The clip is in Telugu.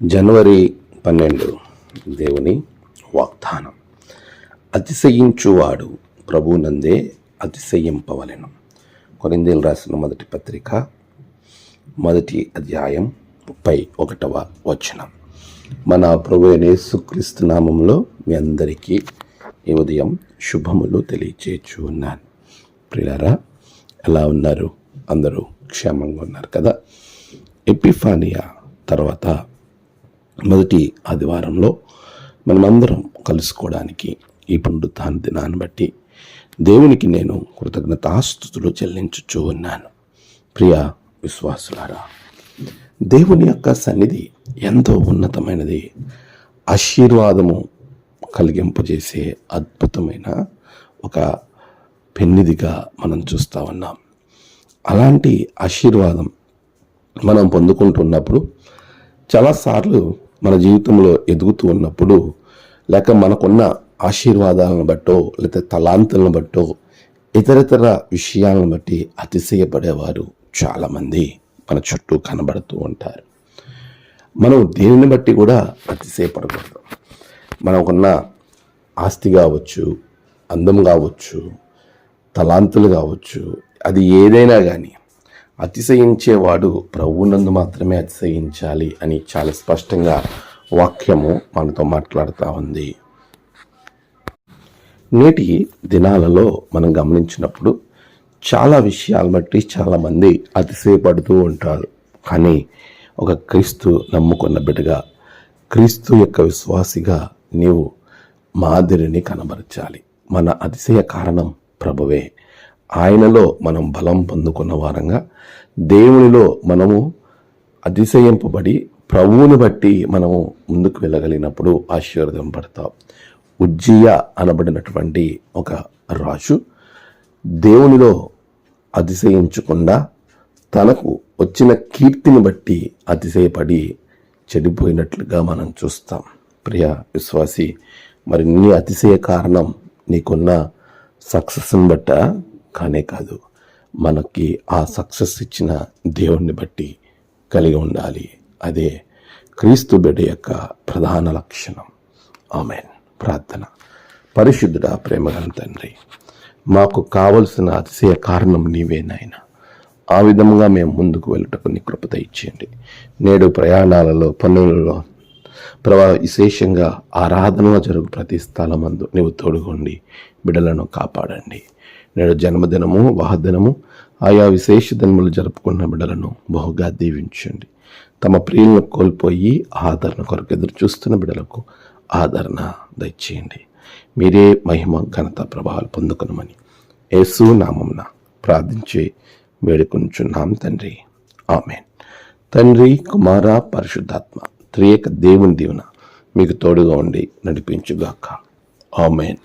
జనవరి 12 దేవుని వాగ్దానం. అతిశయించువాడు ప్రభువునందే అతిశయింపవలెను. కొరింథీయులకు రాసిన మొదటి పత్రిక 1వ అధ్యాయం 31వ వచనం. మన ప్రభు అయిన యేసుక్రీస్తు నామములో మీ అందరికీ ఈ ఉదయం శుభములు తెలియచేయచ్చు ఉన్నాను. ప్రియులారా, ఎలా ఉన్నారు? అందరూ క్షేమంగా ఉన్నారు కదా? ఎపిఫానియా తర్వాత మొదటి ఆదివారంలో మనమందరం కలుసుకోవడానికి ఈ పునరుత్థాన దినాన్ని బట్టి దేవునికి నేను కృతజ్ఞతాస్తుతులు చెల్లించుచూ ఉన్నాను. ప్రియ విశ్వాసులారా, దేవుని యొక్క సన్నిధి ఎంతో ఉన్నతమైనది, ఆశీర్వాదము కలిగింపజేసే అద్భుతమైన ఒక పెన్నిదిగా మనం చూస్తూ ఉన్నాం. అలాంటి ఆశీర్వాదం మనం పొందుకుంటున్నప్పుడు చాలాసార్లు మన జీవితంలో ఎదుగుతూ ఉన్నప్పుడు, లేక మనకున్న ఆశీర్వాదాలను బట్టో లేకపోతే తలాంతులను బట్టో ఇతరితర విషయాలను బట్టి అతిశయపడేవారు చాలామంది మన చుట్టూ కనబడుతూ ఉంటారు. మనం దేనిని బట్టి కూడా అతిశయపడకూడదు. మనకున్న ఆస్తి కావచ్చు, అందం కావచ్చు, తలాంతులు కావచ్చు, అది ఏదైనా కానీ అతిశయించేవాడు ప్రభువునందు మాత్రమే అతిశయించాలి అని చాలా స్పష్టంగా వాక్యము మనతో మాట్లాడుతూ ఉంది. నేటి దినాలలో మనం గమనించినప్పుడు చాలా విషయాలు బట్టి చాలామంది అతిశయపడుతూ ఉంటారు. కానీ ఒక క్రీస్తు నమ్ముకున్న బిడ్డగా, క్రీస్తు యొక్క విశ్వాసిగా నీవు మాదిరిని కనబరచాలి. మన అతిశయ కారణం ప్రభువే. ఆయనలో మనం బలం పొందుకున్న వారంగా, దేవునిలో మనము అతిశయింపబడి ప్రభువుని బట్టి మనము ముందుకు వెళ్ళగలిగినప్పుడు ఆశీర్వదింపబడతాం. ఉజ్జియా అనబడినటువంటి ఒక రాజు దేవునిలో అతిశయించకుండా తనకు వచ్చిన కీర్తిని బట్టి అతిశయపడి చెడిపోయినట్లుగా మనం చూస్తాం. ప్రియ విశ్వాసి, మరి నీ అతిశయ కారణం నీకున్న సక్సెస్ని బట్ట కానే కాదు, మనకి ఆ సక్సెస్ ఇచ్చిన దేవుణ్ణి బట్టి కలిగి ఉండాలి. అదే క్రీస్తు బిడ్డ యొక్క ప్రధాన లక్షణం. ఆమేన్. ప్రార్థన. పరిశుద్ధుడా, ప్రేమగల తండ్రి, మాకు కావలసిన అతిశయ కారణం నీవే నాయనా. ఆ విధంగా మేము ముందుకు వెళ్ళటకు నీ కృప ఇచ్చేయండి. నేడు ప్రయాణాలలో, పనులలో, విశేషంగా ఆరాధనలో జరుగు ప్రతి స్థలమందు నీవు తోడుగొండి బిడ్డలను కాపాడండి. నేడు జన్మదినము, వాహదినము, ఆయా విశేష దినములు జరుపుకున్న బిడ్డలను బహుగా దీవించండి. తమ ప్రియులను కోల్పోయి ఆదరణ కొరకు ఎదురు చూస్తున్న బిడ్డలకు ఆదరణ దయచేయండి. మీరే మహిమ, ఘనత, ప్రభావాలు పొందుకునమని యేసు నామమున ప్రార్థించి వేడుకొనుచున్నాం తండ్రి. ఆమేన్. తండ్రి, కుమార, పరిశుద్ధాత్మ త్రియేక దేవుని దీవెన మీకు తోడుగా ఉండి నడిపించుగాక. ఆమేన్.